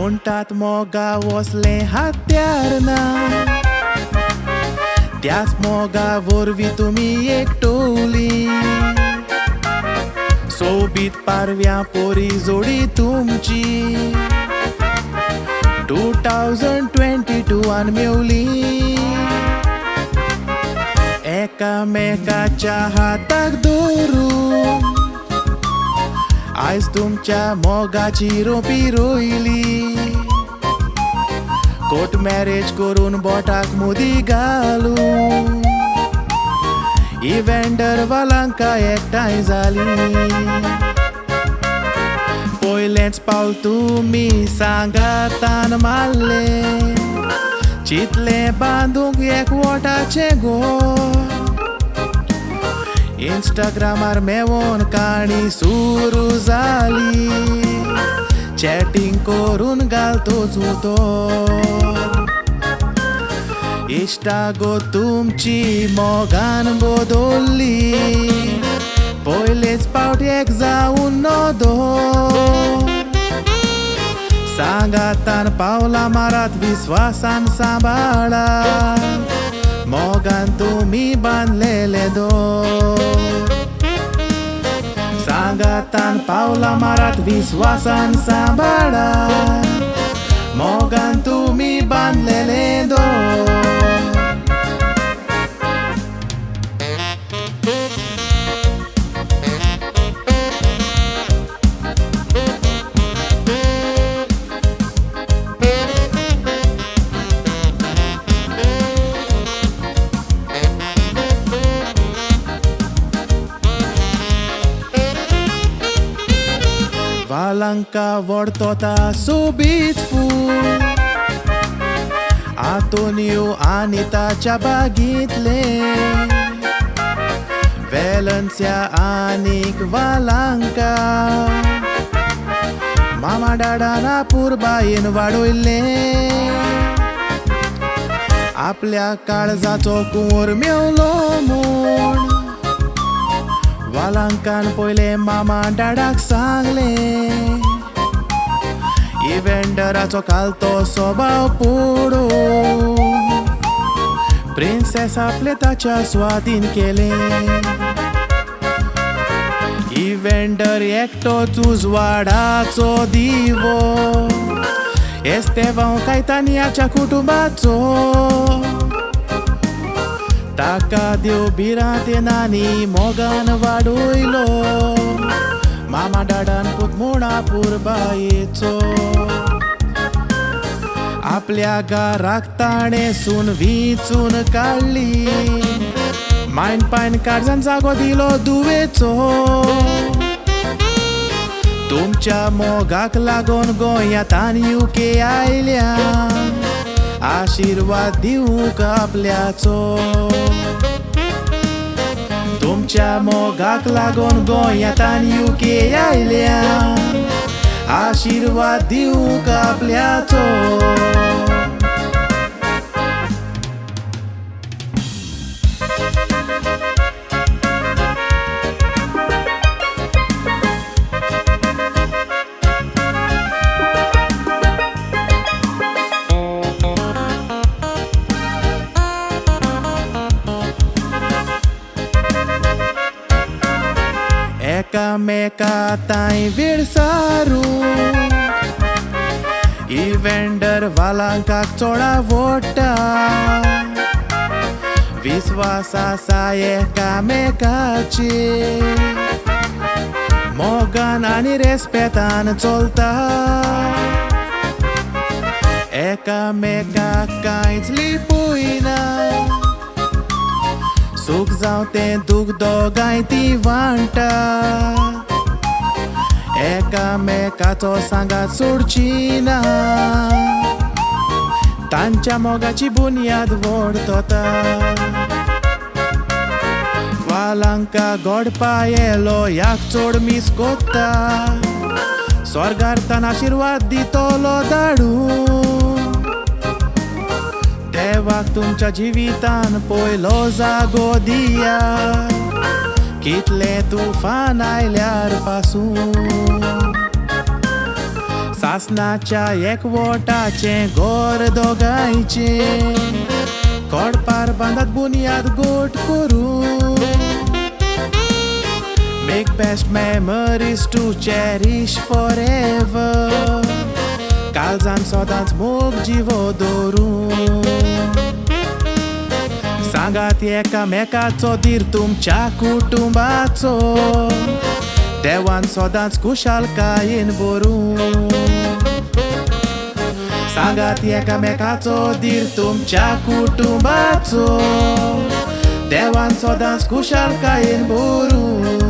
म्हणटात मोगा वसले हात्यार ना, त्याच मोगा वरवीं तुमी एकटवली. सोबीत पारव्या पोरी जोडी तुमची 2022 मेवली. एकामेकाच्या हाताक धरून आयज तुमच्या मोगाची रोपी रोयली. कोर्ट मॅरेज करून बोटाक मुदी घालून इव्हेंडर वालांका एकठांय जाली. पयलेंच पावल तुमी सांगातान मारले, चितले बांदूंक एकवोटाचे घोर. इंस्टाग्रामार मेवोन काणी सुरू जाली, चॅटिंग करून घालतोच उतर. इश्टागो तुमची मोगान बदलली, पयलेच पावटी जावन नदो. सांगातान पावला मारात विश्वासान सांबाळा, मोगान तुमी बांदलेले दोर. सांगातान पावला मारात विश्वासान सांबाळा, मोगान तुमी बांदलेले दोर. वालांका वडतोता सोबीत फूल, आंतोनियो आनिताच्या बागीतले. वेलन्सिया आनीक वालांका मामा डाडाना पुरबायेन वाडोयले. आपल्या काळजाचो कुंवर मेवलो म्हूण वालांकान पयले मामा डाडाक सांगले. इव्हेंडराचो कालतो स्वभाव पडून प्रिन्सेस आपले ताच्या स्वाधीन केले. इव्हेंडर एकटोच उजवाडाचो दिवो, एस्तेवांव कायतानियाच्या कुटुंबाचो. ताका देव भिरांते नानी मोगान वाडोयलो, मामा डाडान पुतमुणा पुरबायेचो. आपल्या घराक ताणे सून विचून काडली, मायन पायन काळजान जागो दिलो दुवेचो. तुमच्या मोगाक लागून गोंयांत UK आयल्या, आशीर्वाद दिवूंक आपल्याचो. तुमच्या मोगाक लागून गोंयांत UK आयल्या, आशीर्वाद दिवूंक आपल्याचो. एकामेका ताई वेळ सारूंक इव्हेंडर वालांकाक चोडा वोडटा. विश्वास आसा एकामेकाची, मोगान आनी रेस्पेतान चलता. एकामेकाक कांयच लिपोयना, सूख जावं तें दूख दोगांय ती वांटा. एकामेकाचो सांगात सोडची ना, तांच्या मोगाची बुनयाद वोडतोता. वालांका गोडपा येलो याक चोड मीस कोत्ता, स्वर्गार्थान आशीर्वाद दितलो धाडून. देवाक तुमच्या जिवितान पयलो जागो दिया, कितले तुफान आयल्यार पासून. सासणाच्या एकवटाचे घर दोगांयचे कोडपार बांदत बुनियाद गोट करून Make best memories to cherish forever काळजान सोदांच मोग जिवो दवरून सांगात एकामेकाचो धीर तुमच्या कुटुंबाचो देवान सोदांच कुशालकायेन भरून सांगात एकामेकाचो धीर तुमच्या कुटुंबाचो देवान सोदांच कुशालकायेन भरून